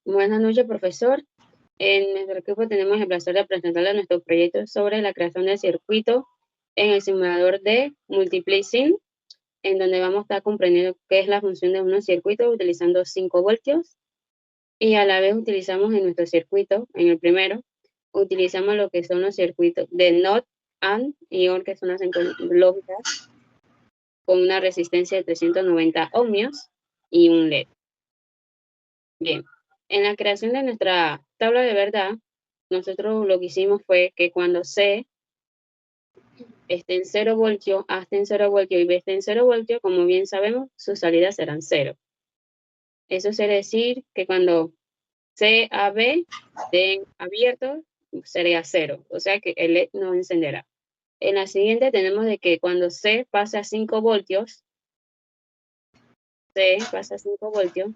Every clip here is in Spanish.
Buenas noches, profesor. En nuestro equipo tenemos el placer de presentarle nuestro proyecto sobre la creación de circuito en el simulador de Multiply-Sim, en donde vamos a estar comprendiendo qué es la función de unos circuitos utilizando 5 voltios y a la vez utilizamos en nuestro circuito, en el primero, utilizamos lo que son los circuitos de NOT, AND y OR, que son las lógicas, con una resistencia de 390 ohmios y un LED. Bien, en la creación de nuestra tabla de verdad, nosotros lo que hicimos fue que cuando C esté en 0 voltios, A esté en 0 voltios y B esté en 0 voltios, como bien sabemos, sus salidas serán 0. Eso quiere decir que cuando C, A, B estén abiertos, sería 0, o sea que el LED no encenderá. En la siguiente tenemos de que cuando C pase a 5 voltios, C pasa a 5 voltios,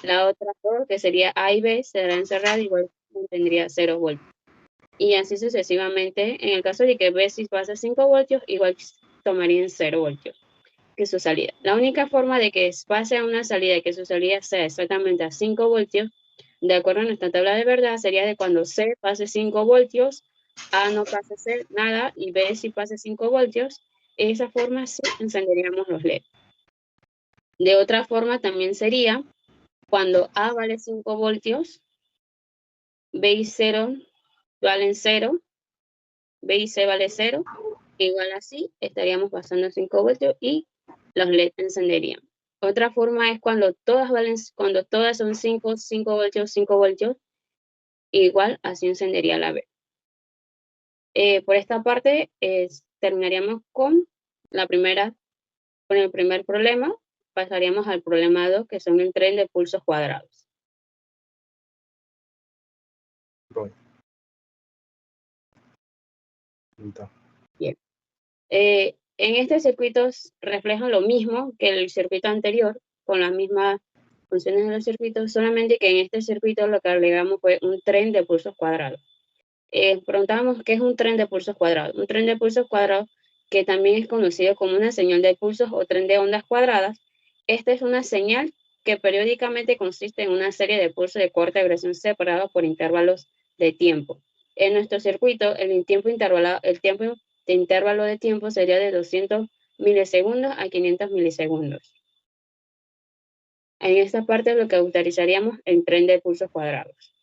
la otra que sería A y B será encerrada, igual tendría 0 voltios. Y así sucesivamente, en el caso de que B si pasa a 5 voltios, igual tomarían 0 voltios, que es su salida. La única forma de que pase a una salida y que su salida sea exactamente a 5 voltios, de acuerdo a nuestra tabla de verdad, sería de cuando C pase 5 voltios, A no pase nada y B si pase 5 voltios. De esa forma sí encenderíamos los LED. De otra forma también sería cuando A vale 5 voltios, B y 0 valen 0, B y C vale 0, igual así estaríamos pasando 5 voltios y los LED encenderían. Otra forma es cuando todas son 5 voltios, 5 voltios, igual así encendería la B. Por esta parte terminaríamos con el primer problema, pasaríamos al problema 2, que son el tren de pulsos cuadrados. Bien. En este circuito reflejan lo mismo que el circuito anterior, con las mismas funciones de los circuitos, solamente que en este circuito lo que agregamos fue un tren de pulsos cuadrados. Preguntamos qué es un tren de pulsos cuadrados. Un tren de pulsos cuadrados, que también es conocido como una señal de pulsos o tren de ondas cuadradas. Esta es una señal que periódicamente consiste en una serie de pulsos de corta duración separados por intervalos de tiempo. En nuestro circuito, el tiempo de intervalo de tiempo sería de 200 milisegundos a 500 milisegundos. En esta parte lo que utilizaríamos el tren de pulsos cuadrados.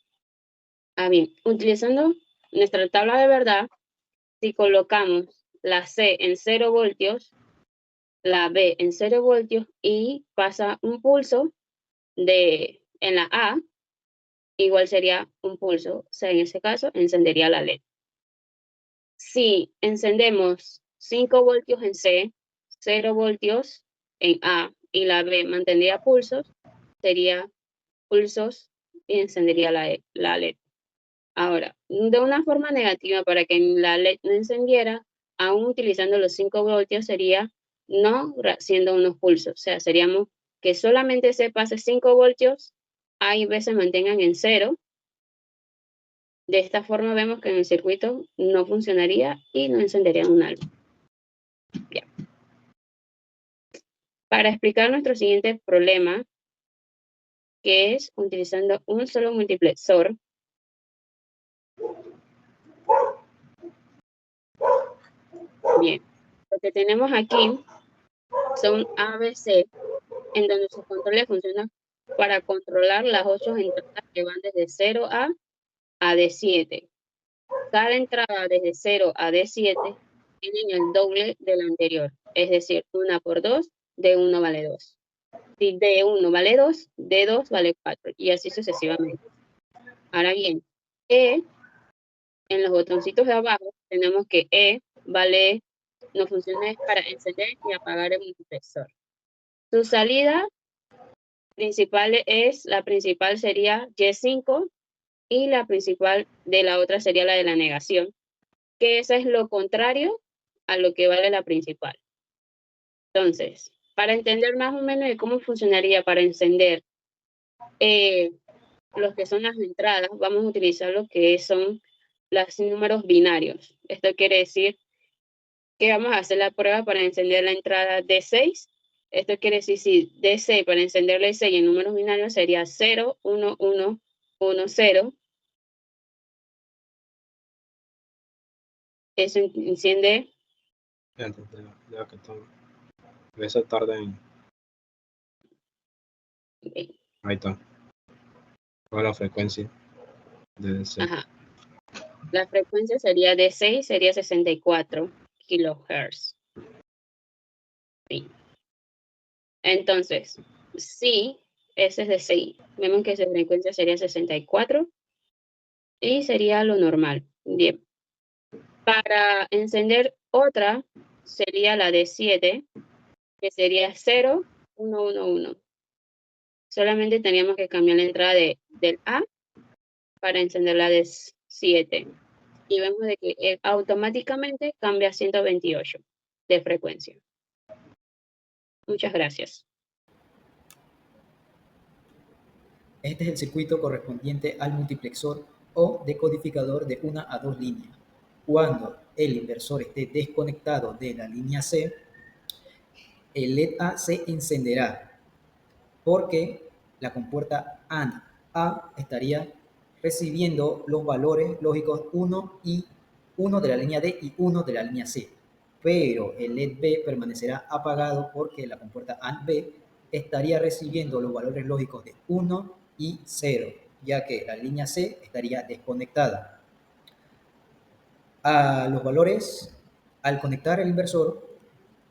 Bien, utilizando nuestra tabla de verdad, si colocamos la C en 0 voltios, la B en 0 voltios y pasa un pulso en la A, igual sería un pulso, o sea, en ese caso encendería la LED. Si encendemos 5 voltios en C, 0 voltios en A y la B mantendría pulsos, sería pulsos y encendería la LED. Ahora, de una forma negativa, para que la LED no encendiera, aún utilizando los 5 voltios, sería no siendo unos pulsos. O sea, seríamos que solamente se pase 5 voltios, A y B se mantengan en 0. De esta forma vemos que en el circuito no funcionaría y no encendería un algo. Bien. Para explicar nuestro siguiente problema, que es utilizando un solo multiplexor, bien, lo que tenemos aquí son ABC, en donde sus controles funcionan para controlar las 8 entradas que van desde 0 a D7. Cada entrada desde 0 a D7 tienen el doble de la anterior, es decir, 1 por 2, D1 vale 2. Si D1 vale 2, D2 vale 4, y así sucesivamente. Ahora bien, en los botoncitos de abajo tenemos que nos funciona para encender y apagar el multiplexor. Su salida la principal sería Y5 y la principal de la otra sería la de la negación, que esa es lo contrario a lo que vale la principal. Entonces, para entender más o menos de cómo funcionaría para encender los que son las entradas, vamos a utilizar lo que son los números binarios. Esto quiere decir que vamos a hacer la prueba para encender la entrada D6 Esto quiere decir si D6 para encenderle el 6 en números binarios sería 0, 1, 1, 1, 0. Eso enciende. Ya que está. A veces tarda en. Ahí está. ¿Cuál es la frecuencia de DC? Ajá. La frecuencia sería D6, sería 64 kilohertz. Sí. Entonces, sí, ese es D6. Vemos que su frecuencia sería 64 y sería lo normal. Bien. Para encender otra sería la D7, que sería 0, 1, 1, 1. Solamente teníamos que cambiar la entrada del A para encender la D7. Y vemos de que automáticamente cambia a 128 de frecuencia. Muchas gracias. Este es el circuito correspondiente al multiplexor o decodificador de 1 a 2 líneas. Cuando el inversor esté desconectado de la línea C, el LED A se encenderá porque la compuerta AND A estaría recibiendo los valores lógicos 1 y 1 de la línea D y 1 de la línea C. Pero el LED B permanecerá apagado porque la compuerta AND B estaría recibiendo los valores lógicos de 1 y 0, ya que la línea C estaría desconectada. A los valores, al conectar el inversor,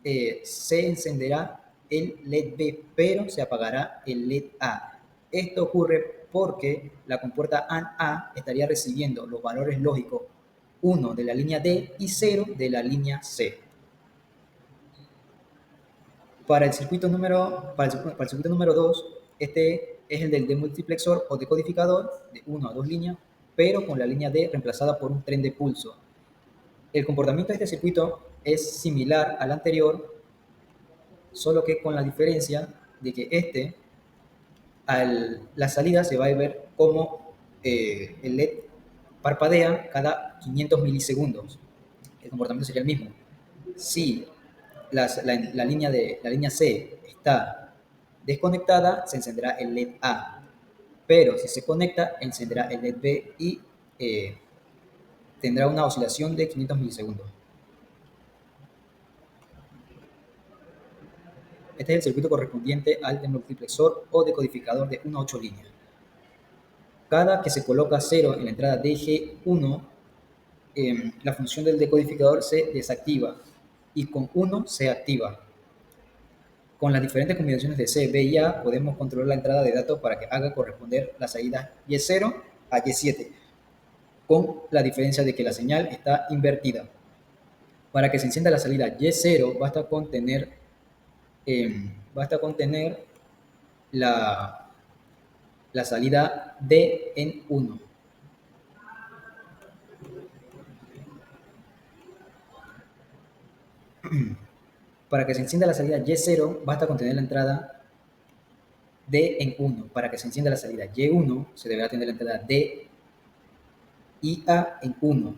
se encenderá el LED B, pero se apagará el LED A. Esto ocurre porque la compuerta AND A estaría recibiendo los valores lógicos 1 de la línea D y 0 de la línea C. Para el circuito número 2, este es el del demultiplexor o decodificador de 1 a 2 líneas, pero con la línea D reemplazada por un tren de pulso. El comportamiento de este circuito es similar al anterior, solo que con la diferencia de que la salida se va a ver como el LED parpadea cada 500 milisegundos. El comportamiento sería el mismo. Si la línea C está desconectada, se encenderá el LED A, pero si se conecta, encenderá el LED B y tendrá una oscilación de 500 milisegundos. Este es el circuito correspondiente al demultiplexor o decodificador de 1 a 8 líneas. Cada que se coloca 0 en la entrada DG1, la función del decodificador se desactiva y con 1 se activa. Con las diferentes combinaciones de C, B y A podemos controlar la entrada de datos para que haga corresponder la salida Y0 a Y7, con la diferencia de que la señal está invertida. Para que se encienda la salida Y0 basta con tener la salida D en 1. Para que se encienda la salida Y0 basta con tener la entrada D en 1. Para que se encienda la salida Y1 se deberá tener la entrada D y A en 1.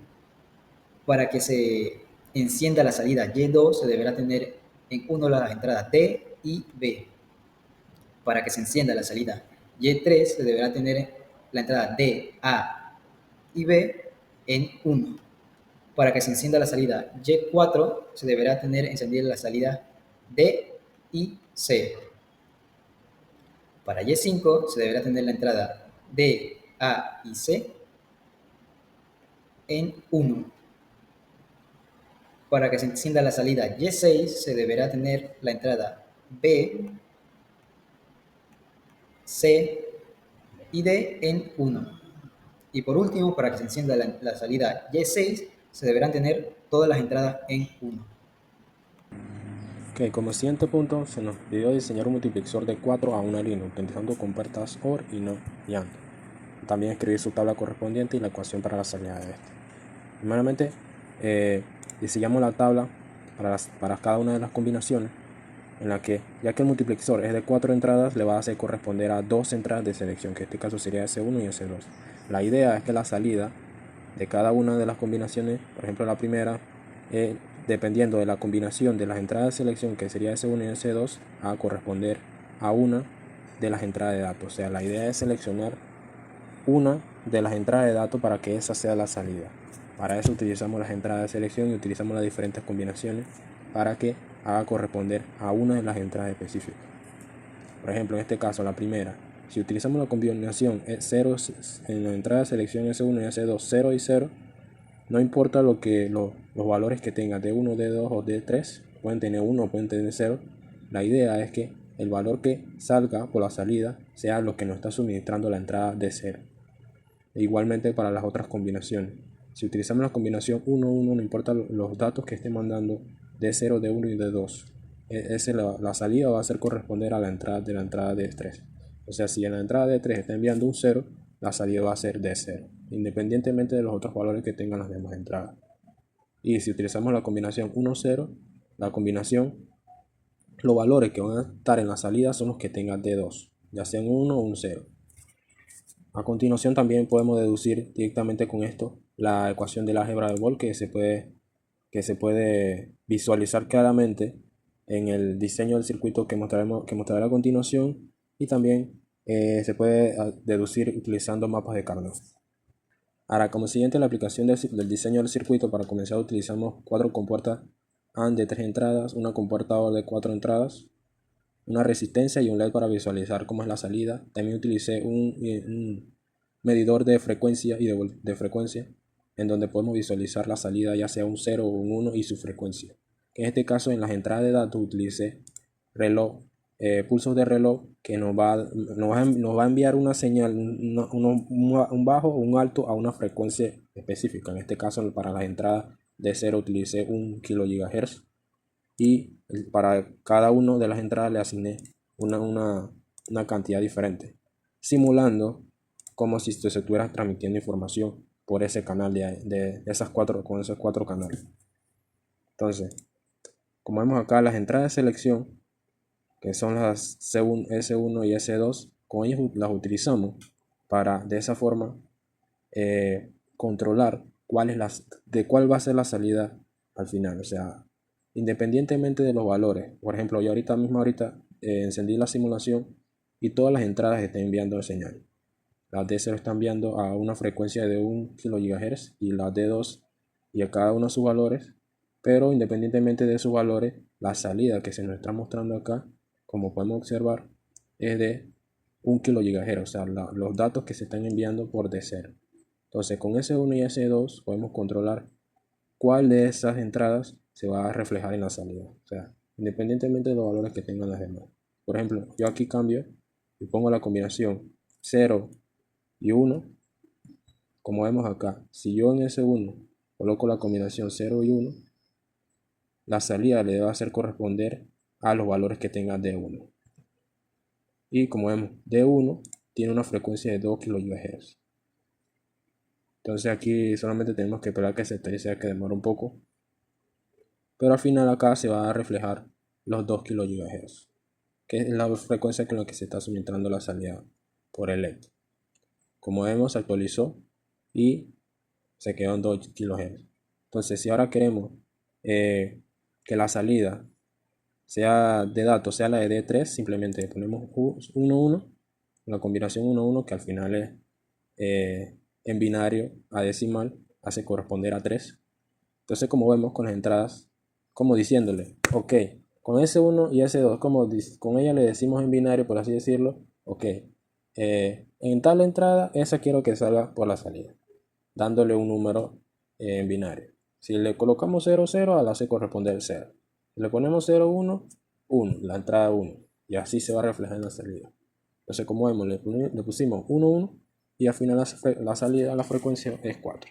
Para que se encienda la salida Y2 se deberá tener en 1 las entradas D y B. Para que se encienda la salida Y3 se deberá tener la entrada D, A y B en 1. Para que se encienda la salida Y4 se deberá tener encendida la salida D y C. Para Y5 se deberá tener la entrada D, A y C en 1. Para que se encienda la salida Y6 se deberá tener la entrada B, C y D en 1. Y por último, para que se encienda la salida Y6 se deberán tener todas las entradas en 1. Ok, como siguiente punto, se nos pidió diseñar un multiplexor de 4 a 1 línea, utilizando compuertas OR y NOT y AND. También escribir su tabla correspondiente y la ecuación para la salida de este. Primeramente, diseñamos la tabla para cada una de las combinaciones, en la que, ya que el multiplexor es de 4 entradas, le va a hacer corresponder a 2 entradas de selección, que en este caso sería S1 y S2. La idea es que la salida de cada una de las combinaciones, por ejemplo la primera, dependiendo de la combinación de las entradas de selección, que sería S1 y S2, a corresponder a una de las entradas de datos. O sea, la idea es seleccionar una de las entradas de datos para que esa sea la salida. Para eso utilizamos las entradas de selección y utilizamos las diferentes combinaciones para que haga corresponder a una de las entradas específicas. Por ejemplo, en este caso, la primera, si utilizamos la combinación 0 en la entrada de selección S1 y S2, 0 y 0, no importa los valores que tenga D1, D2 o D3, pueden tener 1 o pueden tener 0. La idea es que el valor que salga por la salida sea lo que nos está suministrando la entrada de 0. E igualmente para las otras combinaciones. Si utilizamos la combinación 1, 1, no importa los datos que esté mandando D0, D1 y D2. La salida va a ser corresponder a la entrada de D3. O sea, si en la entrada D3 está enviando un 0, la salida va a ser D0, independientemente de los otros valores que tengan las demás entradas. Y si utilizamos la combinación 1, 0, la combinación, los valores que van a estar en la salida son los que tengan D2, ya sean 1 o un 0. A continuación también podemos deducir directamente con esto la ecuación del álgebra de Boole que se puede visualizar claramente en el diseño del circuito que mostraré a continuación, y también se puede deducir utilizando mapas de Carnot. Ahora, como siguiente, la aplicación del diseño del circuito. Para comenzar utilizamos 4 compuertas AND de 3 entradas, una compuerta OR de 4 entradas, una resistencia y un LED para visualizar cómo es la salida. También utilicé un medidor de frecuencia y de frecuencia, en donde podemos visualizar la salida, ya sea un 0 o un 1 y su frecuencia. En este caso, en las entradas de datos utilicé pulsos de reloj que nos va a enviar una señal, un bajo o un alto a una frecuencia específica. En este caso, para las entradas de 0 utilicé 1 kHz, y para cada una de las entradas le asigné una cantidad diferente, simulando como si se estuviera transmitiendo información por ese canal de esos cuatro canales. Entonces, como vemos acá, las entradas de selección, que son las S1 y S2, con ellas las utilizamos para de esa forma controlar de cuál va a ser la salida al final. O sea, independientemente de los valores. Por ejemplo, yo ahorita encendí la simulación y todas las entradas están enviando señal. La D0 está enviando a una frecuencia de 1 kHz y la D2 y a cada uno de sus valores, pero independientemente de sus valores, la salida que se nos está mostrando acá, como podemos observar, es de 1 kHz, o sea, los datos que se están enviando por D0. Entonces, con S1 y S2 podemos controlar cuál de esas entradas se va a reflejar en la salida, o sea, independientemente de los valores que tengan las demás. Por ejemplo, yo aquí cambio y pongo la combinación 0 y 1. Como vemos acá, si yo en S1 coloco la combinación 0 y 1, la salida le va a hacer corresponder a los valores que tenga D1. Y como vemos, D1 tiene una frecuencia de 2 kHz. Entonces aquí solamente tenemos que esperar que se actualice, que demora un poco. Pero al final acá se va a reflejar los 2 kHz, que es la frecuencia con la que se está suministrando la salida por el LED. Como vemos, se actualizó y se quedó en 2 kHz. Entonces, si ahora queremos que la salida sea de datos, sea la de D3, simplemente ponemos 1, 1, la combinación 1, 1, que al final es en binario a decimal, hace corresponder a 3. Entonces, como vemos con las entradas, como diciéndole, ok, con S1 y S2, como con ella le decimos en binario, por así decirlo, ok, en tal entrada, esa quiero que salga por la salida, dándole un número en binario. Si le colocamos 0, 0, a la hace corresponder 0. Si le ponemos 0, 1, 1, la entrada 1, y así se va a reflejar en la salida. Entonces, como vemos, le pusimos 1, 1, y al final la salida, la frecuencia es 4.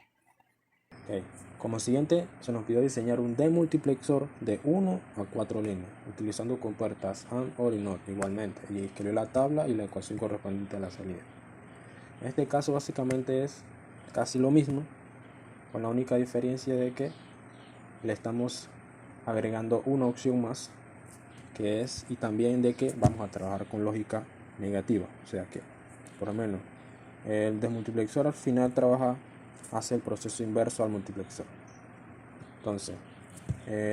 Okay. Como siguiente, se nos pidió diseñar un demultiplexor de 1 a 4 líneas, utilizando compuertas AND, OR y NOT igualmente, y escribir la tabla y la ecuación correspondiente a la salida. En este caso básicamente es casi lo mismo, con la única diferencia de que le estamos agregando una opción más, que es, y también de que vamos a trabajar con lógica negativa, o sea que por lo menos el desmultiplexor al final hace el proceso inverso al multiplexor. Entonces,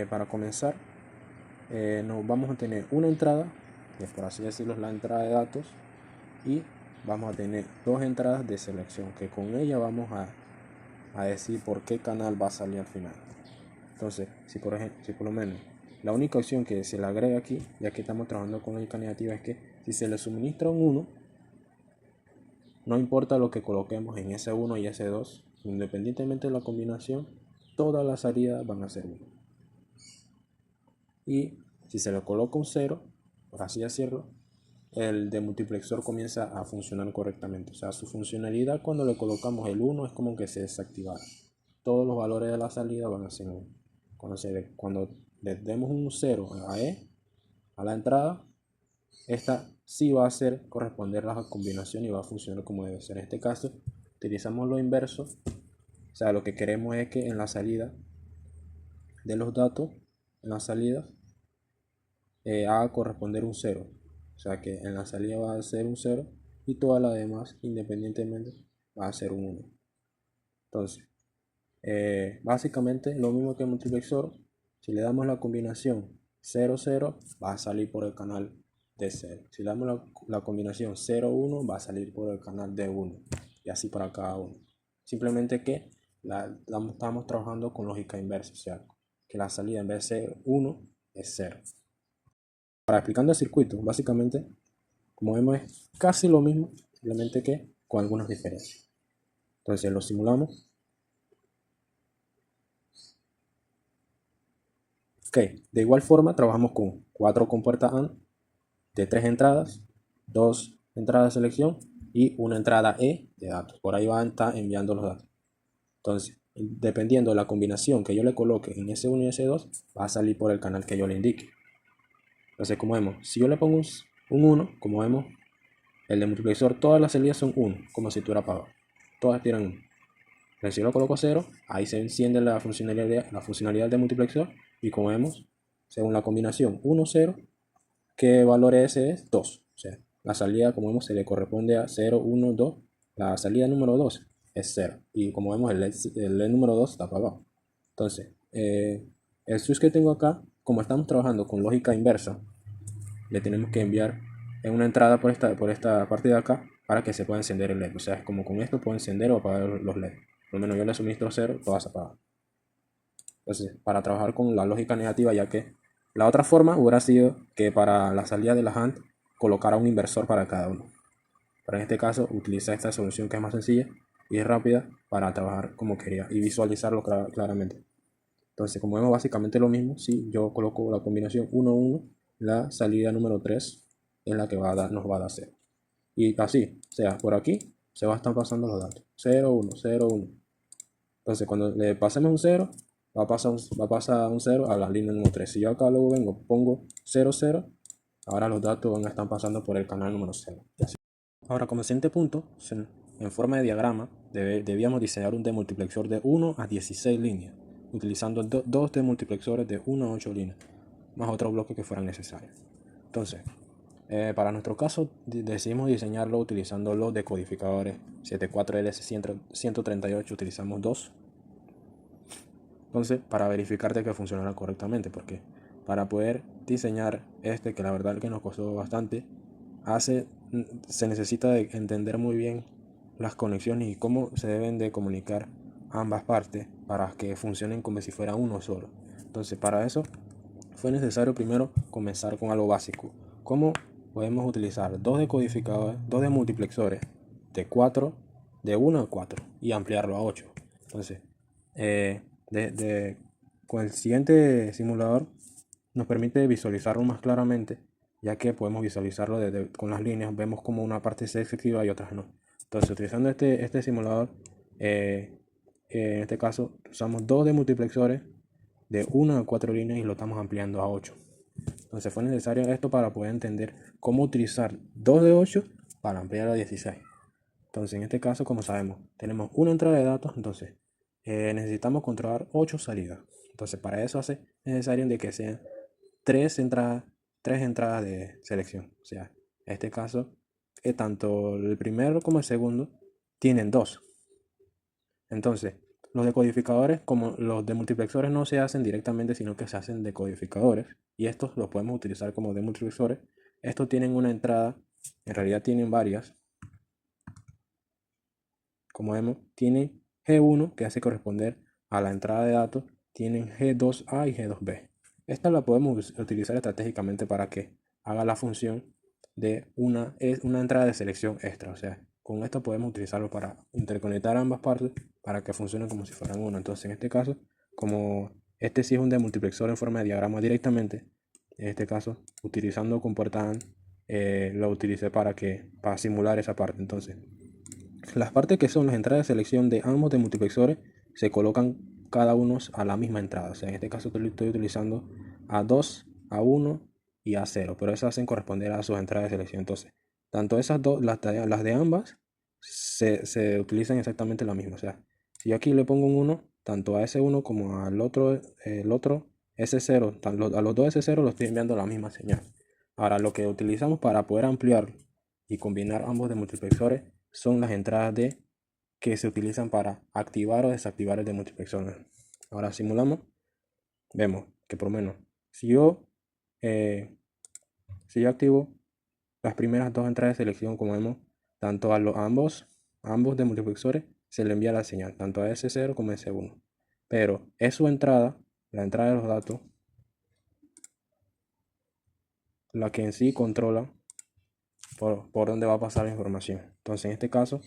para comenzar, nos vamos a tener una entrada, que por así decirlo es la entrada de datos, y vamos a tener dos entradas de selección, que con ella vamos a decir por qué canal va a salir al final. Entonces, si por lo menos la única opción que se le agrega aquí, ya que estamos trabajando con lógica negativa, es que si se le suministra un 1, no importa lo que coloquemos en S1 y S2, independientemente de la combinación, todas las salidas van a ser 1. Y si se le coloca un 0, por así decirlo, el demultiplexor comienza a funcionar correctamente. O sea, su funcionalidad cuando le colocamos el 1 es como que se desactivara. Todos los valores de la salida van a ser 1. Cuando le demos un 0 a E, a la entrada, esta sí va a corresponder a la combinación y va a funcionar como debe ser. En este caso, utilizamos lo inverso. O sea, lo que queremos es que en la salida de los datos, en la salida, haga corresponder un 0. O sea que en la salida va a ser un 0 y todas las demás, independientemente, va a ser un 1. Entonces, básicamente lo mismo que el multiplexor. Si le damos la combinación 0, 0, va a salir por el canal de 0. Si le damos la combinación 0, 1, va a salir por el canal de 1. Y así para cada uno. Simplemente que estamos trabajando con lógica inversa. O sea, que la salida en vez de ser 1 es 0. Para explicando el circuito, básicamente, como vemos, es casi lo mismo, simplemente que con algunas diferencias. Entonces lo simulamos. Ok, de igual forma trabajamos con 4 compuertas AND de 3 entradas, 2 entradas de selección y una entrada E de datos. Por ahí van a estar enviando los datos. Entonces, dependiendo de la combinación que yo le coloque en S1 y S2, va a salir por el canal que yo le indique. Entonces, como vemos, si yo le pongo un 1, como vemos, el demultiplexor, todas las salidas son 1, como si estuviera apagado. Todas tiran 1. Pero si yo lo coloco 0, ahí se enciende la funcionalidad del multiplexor y como vemos, según la combinación 1, 0, ¿qué valor ese es? 2. O sea, la salida, como vemos, se le corresponde a 0, 1, 2. La salida número 2 es 0. Y como vemos, el LED número 2 está apagado. Entonces, el switch que tengo acá, como estamos trabajando con lógica inversa, le tenemos que enviar en una entrada por esta parte de acá para que se pueda encender el LED. O sea, es como con esto puedo encender o apagar los LED. Por lo menos yo le suministro 0, todas apagadas. Entonces, para trabajar con la lógica negativa, ya que la otra forma hubiera sido que para la salida de la AND colocara un inversor para cada uno. Pero en este caso utiliza esta solución que es más sencilla y es rápida para trabajar como quería y visualizarlo claramente. Entonces, como vemos básicamente lo mismo, si yo coloco la combinación 1, 1, la salida número 3 es la que nos va a dar 0. Y así, o sea, por aquí se va a estar pasando los datos. 0, 1, 0, 1. Entonces, cuando le pasemos un 0, va a pasar un 0 a la línea número 3. Si yo acá luego vengo, pongo 0, 0, ahora los datos van a estar pasando por el canal número 0. Ahora, como siguiente punto, en forma de diagrama, debíamos diseñar un demultiplexor de 1 a 16 líneas, utilizando dos demultiplexores de 1 a 8 líneas, más otros bloques que fueran necesarios. Entonces, para nuestro caso, decidimos diseñarlo utilizando los decodificadores 74LS138, utilizamos 2. Entonces, para verificar de que funcionara correctamente, porque para poder diseñar que la verdad que nos costó bastante, se necesita de entender muy bien las conexiones y cómo se deben de comunicar ambas partes para que funcionen como si fuera uno solo. Entonces, para eso fue necesario primero comenzar con algo básico. ¿Cómo podemos utilizar dos decodificadores, dos demultiplexores de 1 a 4 y ampliarlo a 8? Entonces, con el siguiente simulador nos permite visualizarlo más claramente, ya que podemos visualizarlo con las líneas, vemos como una parte se desactiva y otras no. Entonces, utilizando este simulador, en este caso usamos dos demultiplexores de 1 a 4 líneas y lo estamos ampliando a 8. Entonces fue necesario esto para poder entender cómo utilizar 2 de 8 para ampliar a 16. Entonces en este caso, como sabemos, tenemos una entrada de datos, entonces necesitamos controlar 8 salidas. Entonces para eso es necesario de que sean 3 entradas de selección. O sea, en este caso, tanto el primero como el segundo tienen 2. Entonces, los decodificadores, como los demultiplexores, no se hacen directamente, sino que se hacen decodificadores. Y estos los podemos utilizar como demultiplexores. Estos tienen una entrada, en realidad tienen varias. Como vemos, tienen G1, que hace corresponder a la entrada de datos. Tienen G2A y G2B. Esta la podemos utilizar estratégicamente para que haga la función de una entrada de selección extra. O sea, con esto podemos utilizarlo para interconectar ambas partes para que funcionen como si fueran uno. Entonces, en este caso, como este sí es un demultiplexor en forma de diagrama directamente, en este caso, utilizando comportan, lo utilicé para simular esa parte. Entonces, las partes que son las entradas de selección de ambos demultiplexores se colocan cada uno a la misma entrada. O sea, en este caso estoy utilizando A2, A1 y A0, pero esas hacen corresponder a sus entradas de selección. Entonces, tanto esas dos, las de ambas, se utilizan exactamente la misma. O sea, si yo aquí le pongo un 1, tanto a S1 como al otro, el otro S0, a los dos S0 los estoy enviando la misma señal. Ahora, lo que utilizamos para poder ampliar y combinar ambos demultiplexores son las entradas que se utilizan para activar o desactivar el demultiplexor. Ahora simulamos, vemos que por lo menos si yo activo las primeras dos entradas de selección, como vemos, tanto a ambos demultiplexores se le envía la señal, tanto a S0 como a S1. Pero es su entrada, la entrada de los datos, la que en sí controla por dónde va a pasar la información. Entonces, en este caso,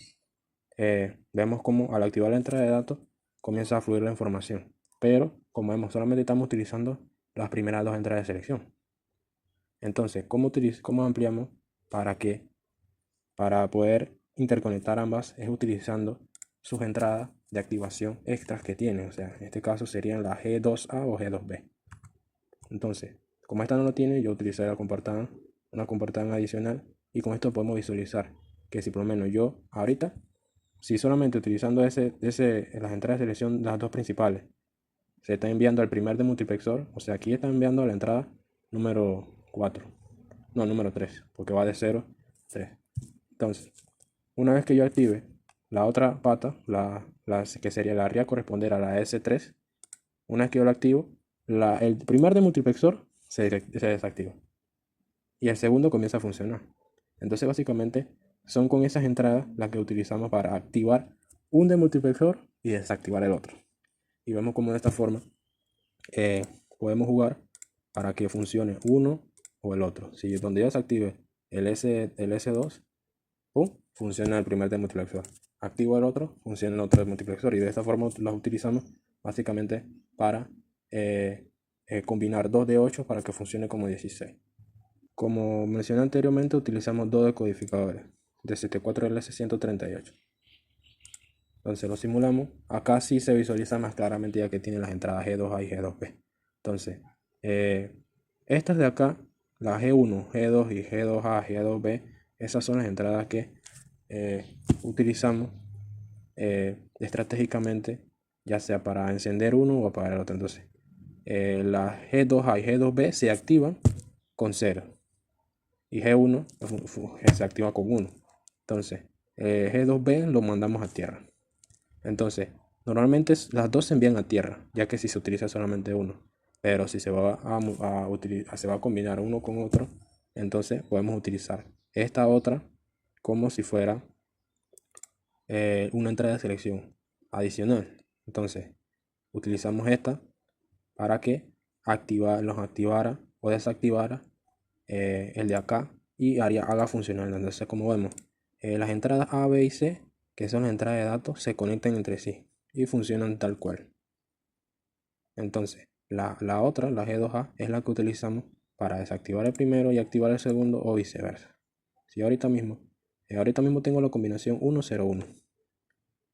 vemos como al activar la entrada de datos comienza a fluir la información. Pero, como vemos, solamente estamos utilizando las primeras dos entradas de selección. Entonces, ¿cómo ampliamos para poder interconectar ambas? Es utilizando sus entradas de activación extras que tienen. O sea, en este caso serían la G2A o G2B. Entonces, como esta no lo tiene, yo utilicé una comportante adicional, y con esto podemos visualizar que si por lo menos yo ahorita, si solamente utilizando las entradas de selección, las dos principales, se está enviando al primer demultiplexor, o sea, aquí está enviando a la entrada número 4, no, número 3, porque va de 0 a 3. Entonces, una vez que yo active la otra pata, que sería la RIA corresponder a la S3, una vez que yo la activo, el primer demultiplexor se desactiva y el segundo comienza a funcionar. Entonces, básicamente, son con esas entradas las que utilizamos para activar un demultiplexor y desactivar el otro. Y vemos cómo de esta forma podemos jugar para que funcione uno o el otro. Si donde yo se active el S2, funciona el primer demultiplexor. Activo el otro, funciona el otro demultiplexor. Y de esta forma los utilizamos básicamente para combinar 2 de 8 para que funcione como 16. Como mencioné anteriormente, utilizamos dos decodificadores de 74LS138. Entonces lo simulamos. Acá sí se visualiza más claramente, ya que tiene las entradas G2A y G2B. Entonces, estas de acá, la G1, G2 y G2A, G2B, esas son las entradas que utilizamos estratégicamente, ya sea para encender uno o apagar el otro. Entonces, las G2A y G2B se activan con 0 y G1 se activa con 1. Entonces, G2B lo mandamos a tierra. Entonces, normalmente las dos se envían a tierra, ya que si se utiliza solamente uno. Pero si se va a combinar uno con otro, entonces podemos utilizar esta otra como si fuera una entrada de selección adicional. Entonces, utilizamos esta para que nos activara o desactivara el de acá y haga funcionar. Entonces, como vemos, las entradas A, B y C, que son las entradas de datos, se conectan entre sí y funcionan tal cual. Entonces, la otra, la G2A, es la que utilizamos para desactivar el primero y activar el segundo, o viceversa. Si ahorita mismo tengo la combinación 101,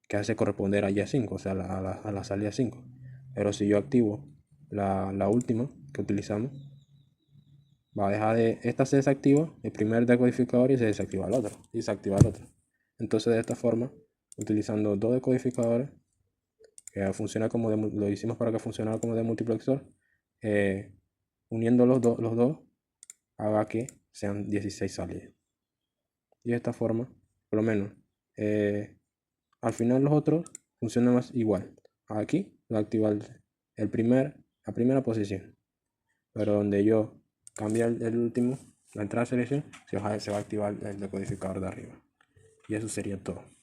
que hace corresponder a Y5, o sea, a la salida 5. Pero si yo activo la última que utilizamos, va a dejar esta se desactiva el primer decodificador y se desactiva el otro, y se activa el otro. Entonces, de esta forma, utilizando dos decodificadores, que funciona como lo hicimos para que funcionara como demultiplexor, uniendo los dos, haga que sean 16 salidas. Y de esta forma, por lo menos, al final los otros funcionan más igual. aquí va a activar la primera posición. Pero donde yo cambie el último, la entrada de selección, se va a activar el decodificador de arriba. Y eso sería todo.